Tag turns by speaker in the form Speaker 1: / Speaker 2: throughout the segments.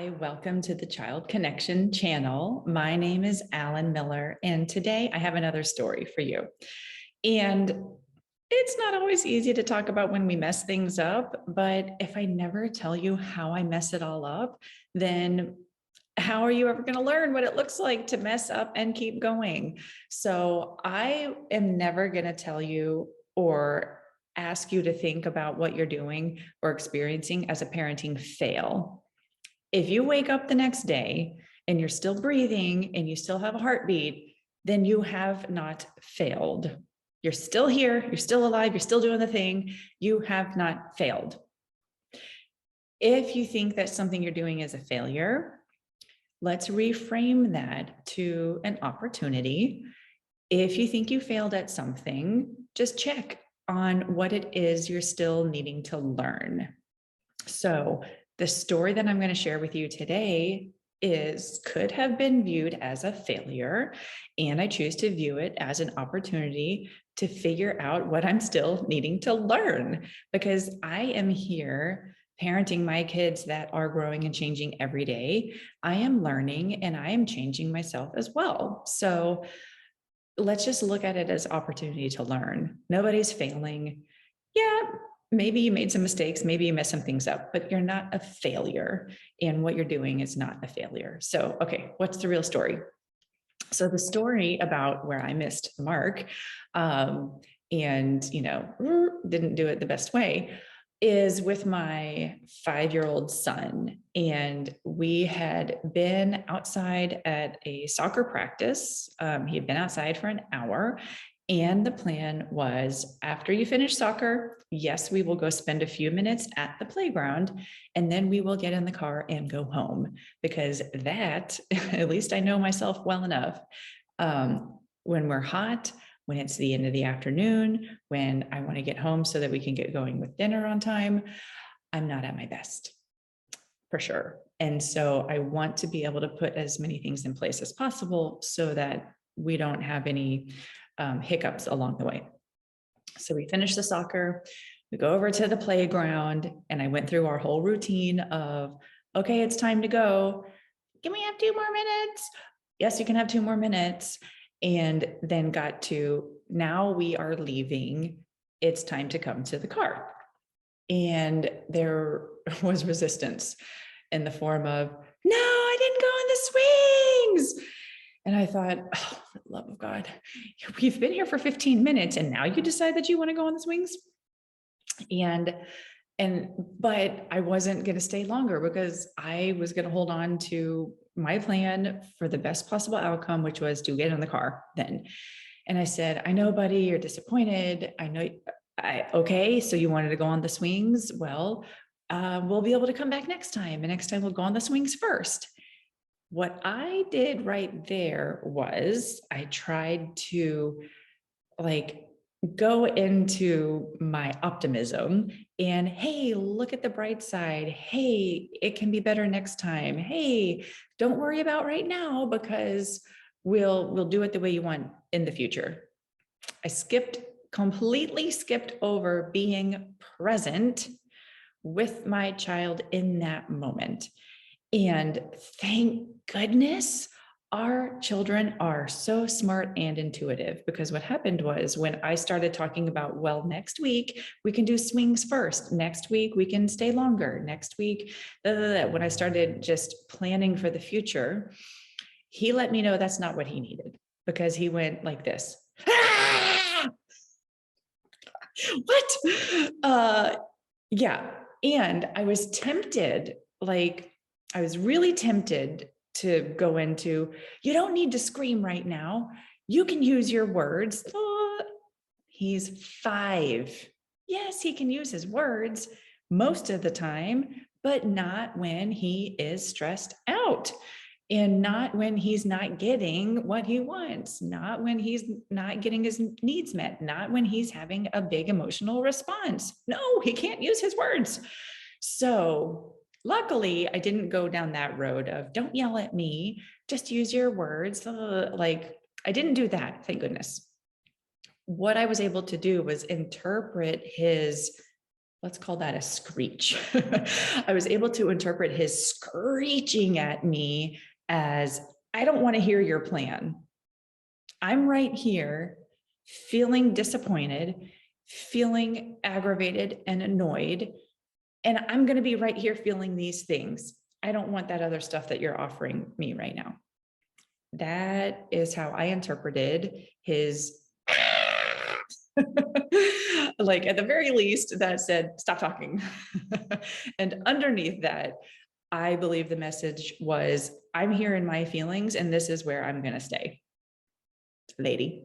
Speaker 1: Hi, welcome to the Child Connection channel. My name is Alan Miller, and today I have another story for you. And it's not always easy to talk about when we mess things up, but if I never tell you how I mess it all up, then how are you ever going to learn what it looks like to mess up and keep going? So I am never going to tell you or ask you to think about what you're doing or experiencing as a parenting fail. If you wake up the next day and you're still breathing and you still have a heartbeat, then you have not failed. You're still here, you're still alive, you're still doing the thing. You have not failed. If you think that something you're doing is a failure, let's reframe that to an opportunity. If you think you failed at something, just check on what it is you're still needing to learn. So the story that I'm going to share with you today could have been viewed as a failure, and I choose to view it as an opportunity to figure out what I'm still needing to learn, because I am here parenting my kids that are growing and changing every day. I am learning and I am changing myself as well. So let's just look at it as opportunity to learn. Nobody's failing. Yeah, maybe you made some mistakes, maybe you messed some things up, but you're not a failure. And what you're doing is not a failure. So, okay, what's the real story? So the story about where I missed the mark and, didn't do it the best way is with my 5-year-old son. And we had been outside at a soccer practice. He had been outside for an hour. And the plan was, after you finish soccer, yes, we will go spend a few minutes at the playground, and then we will get in the car and go home, because that, at least I know myself well enough, when we're hot, when it's the end of the afternoon, when I want to get home so that we can get going with dinner on time, I'm not at my best, for sure. And so I want to be able to put as many things in place as possible so that we don't have any hiccups along the way. So we finished the soccer, we go over to the playground, and I went through our whole routine of, okay, it's time to go. Can we have 2 more minutes? Yes, you can have 2 more minutes. And then got to, now we are leaving. It's time to come to the car. And there was resistance in the form of, no, I didn't go on the swings. And I thought, oh, for the love of God, we've been here for 15 minutes and now you decide that you want to go on the swings. But I wasn't going to stay longer, because I was going to hold on to my plan for the best possible outcome, which was to get in the car then. And I said, I know, buddy, you're disappointed. I know. Okay, so you wanted to go on the swings. Well, we'll be able to come back next time. And next time we'll go on the swings first. What I did right there was I tried to go into my optimism and, hey, look at the bright side. Hey, it can be better next time. Hey, don't worry about right now, because we'll do it the way you want in the future. I completely skipped over being present with my child in that moment. And thank goodness our children are so smart and intuitive, because what happened was, when I started talking about, well, next week we can do swings first. Next week we can stay longer. Next week, when I started just planning for the future, he let me know that's not what he needed, because he went like this. Ah! What? Yeah. And I was tempted, I was really tempted to go into, you don't need to scream right now. You can use your words. He's 5. Yes, he can use his words most of the time, but not when he is stressed out, and not when he's not getting what he wants, not when he's not getting his needs met, not when he's having a big emotional response. No, he can't use his words. So luckily, I didn't go down that road of, don't yell at me, just use your words. I didn't do that, thank goodness. What I was able to do was interpret his let's call that a screech. I was able to interpret his screeching at me as, I don't want to hear your plan. I'm right here feeling disappointed, feeling aggravated and annoyed, and I'm going to be right here feeling these things. I don't want that other stuff that you're offering me right now. That is how I interpreted his like, at the very least, that said, stop talking. And underneath that, I believe the message was, I'm here in my feelings, and this is where I'm going to stay, lady.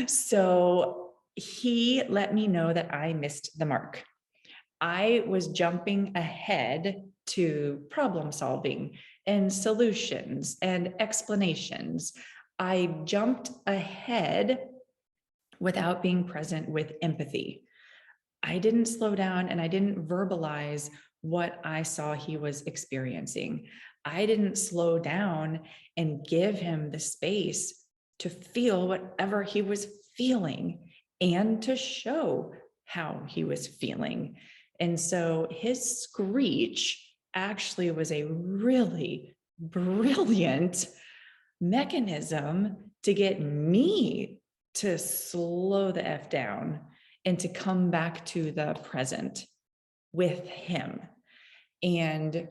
Speaker 1: So he let me know that I missed the mark. I was jumping ahead to problem solving and solutions and explanations. I jumped ahead without being present with empathy. I didn't slow down and I didn't verbalize what I saw he was experiencing. I didn't slow down and give him the space to feel whatever he was feeling and to show how he was feeling. And so his screech actually was a really brilliant mechanism to get me to slow the F down and to come back to the present with him. And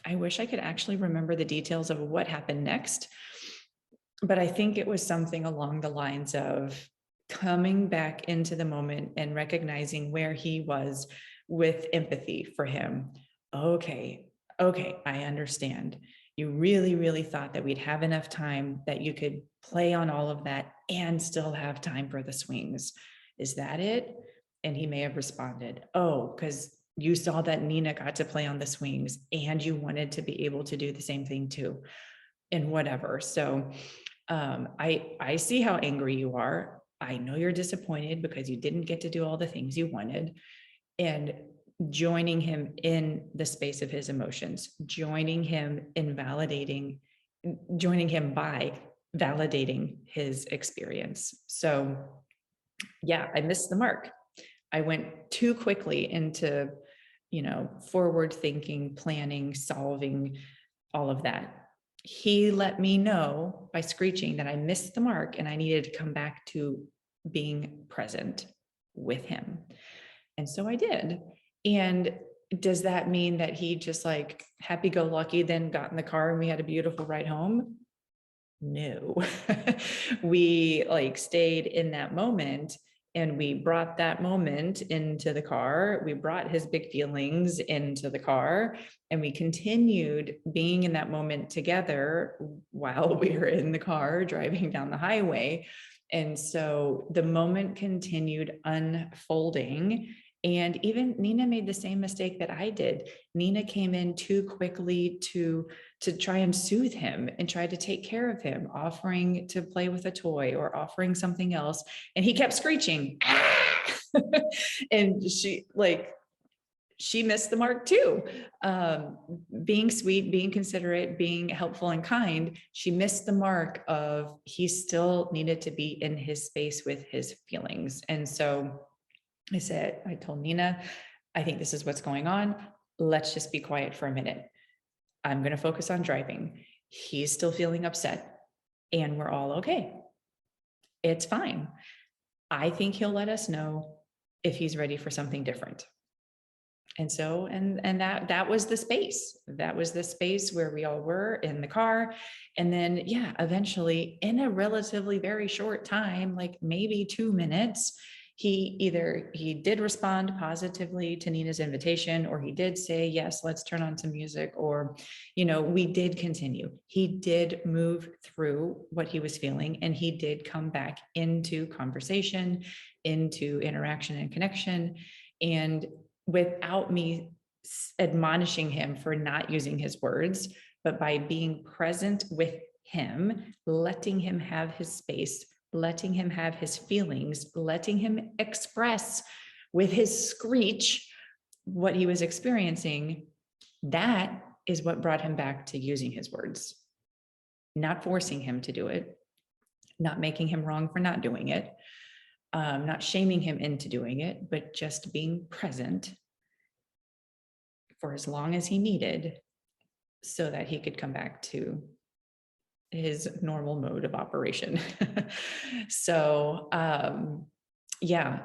Speaker 1: I wish I could actually remember the details of what happened next, but I think it was something along the lines of coming back into the moment and recognizing where he was with empathy for him. Okay, I understand. You really, really thought that we'd have enough time that you could play on all of that and still have time for the swings. Is that it? And he may have responded, oh, because you saw that Nina got to play on the swings and you wanted to be able to do the same thing too, and whatever. So I see how angry you are. I know you're disappointed because you didn't get to do all the things you wanted. And joining him in the space of his emotions, joining him by validating his experience. So yeah, I missed the mark. I went too quickly into, forward thinking, planning, solving, all of that. He let me know by screeching that I missed the mark and I needed to come back to being present with him. And so I did. And does that mean that he just like happy-go-lucky then got in the car and we had a beautiful ride home? No. We like stayed in that moment and we brought that moment into the car. We brought his big feelings into the car and we continued being in that moment together while we were in the car driving down the highway. And so the moment continued unfolding. And even Nina made the same mistake that I did. Nina came in too quickly to try and soothe him and try to take care of him, offering to play with a toy or offering something else. And he kept screeching. And she missed the mark too. Being sweet, being considerate, being helpful and kind, she missed the mark of he still needed to be in his space with his feelings. And so I told Nina, I think this is what's going on. Let's just be quiet for a minute. I'm going to focus on driving. He's still feeling upset and we're all okay. It's fine. I think he'll let us know if he's ready for something different. And so, and that was the space. That was the space where we all were in the car. And then, yeah, eventually in a relatively very short time, like maybe 2 minutes, he did respond positively to Nina's invitation, or he did say, yes, let's turn on some music, or, we did continue. He did move through what he was feeling, and he did come back into conversation, into interaction and connection. And without me admonishing him for not using his words, but by being present with him, letting him have his space, letting him have his feelings, letting him express with his screech what he was experiencing, that is what brought him back to using his words. Not forcing him to do it, not making him wrong for not doing it, not shaming him into doing it, but just being present for as long as he needed so that he could come back to his normal mode of operation. So, yeah,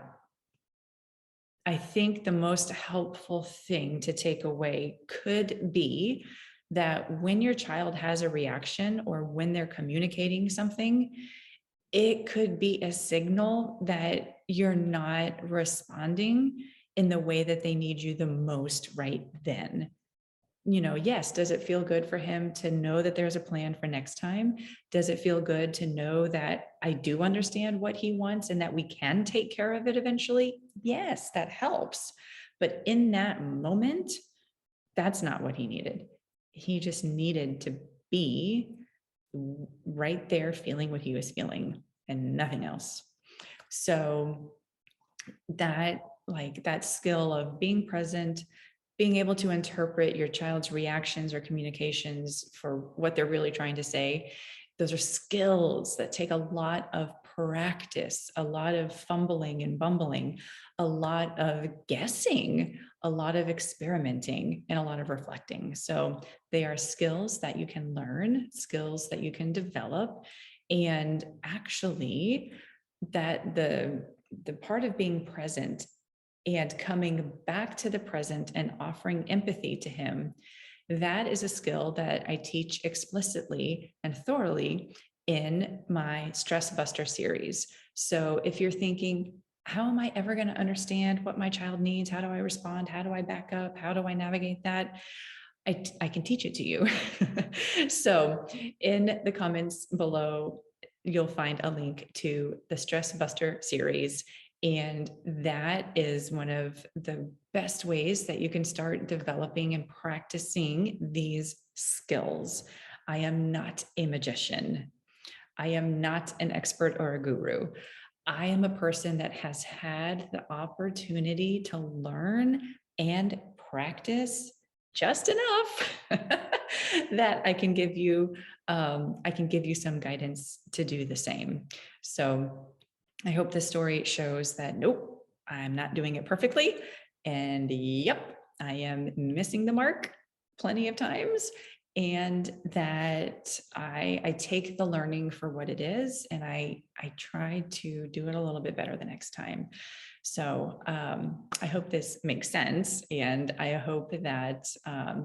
Speaker 1: I think the most helpful thing to take away could be that when your child has a reaction or when they're communicating something, it could be a signal that you're not responding in the way that they need you the most right then. Yes, does it feel good for him to know that there's a plan for next time? Does it feel good to know that I do understand what he wants and that we can take care of it eventually? Yes, that helps. But in that moment, that's not what he needed. He just needed to be right there feeling what he was feeling and nothing else. So that skill of being present, being able to interpret your child's reactions or communications for what they're really trying to say, those are skills that take a lot of practice, a lot of fumbling and bumbling, a lot of guessing, a lot of experimenting, and a lot of reflecting. So they are skills that you can learn, skills that you can develop, and actually that the part of being present and coming back to the present and offering empathy to him, that is a skill that I teach explicitly and thoroughly in my Stress Buster series. So if you're thinking, how am I ever going to understand what my child needs? How do I respond? How do I back up? How do I navigate that? I can teach it to you. So in the comments below, you'll find a link to the Stress Buster series. And that is one of the best ways that you can start developing and practicing these skills. I am not a magician. I am not an expert or a guru. I am a person that has had the opportunity to learn and practice just enough that I can give you some guidance to do the same. So I hope this story shows that nope, I'm not doing it perfectly. And yep, I am missing the mark plenty of times. And that I take the learning for what it is, and I try to do it a little bit better the next time. So I hope this makes sense, and I hope that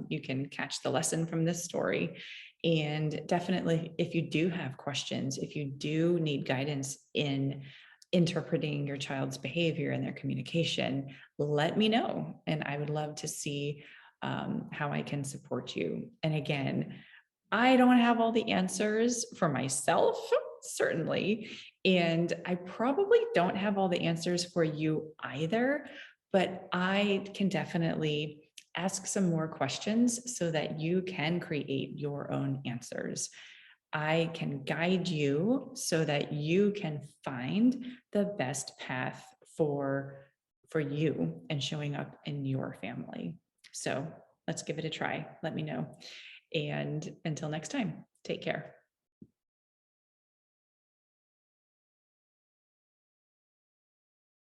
Speaker 1: you can catch the lesson from this story. And definitely, if you do have questions, if you do need guidance in interpreting your child's behavior and their communication, let me know. And I would love to see how I can support you. And again, I don't have all the answers for myself, certainly. And I probably don't have all the answers for you either, but I can definitely ask some more questions so that you can create your own answers. I can guide you so that you can find the best path for you and showing up in your family. So let's give it a try. Let me know. And until next time, take care.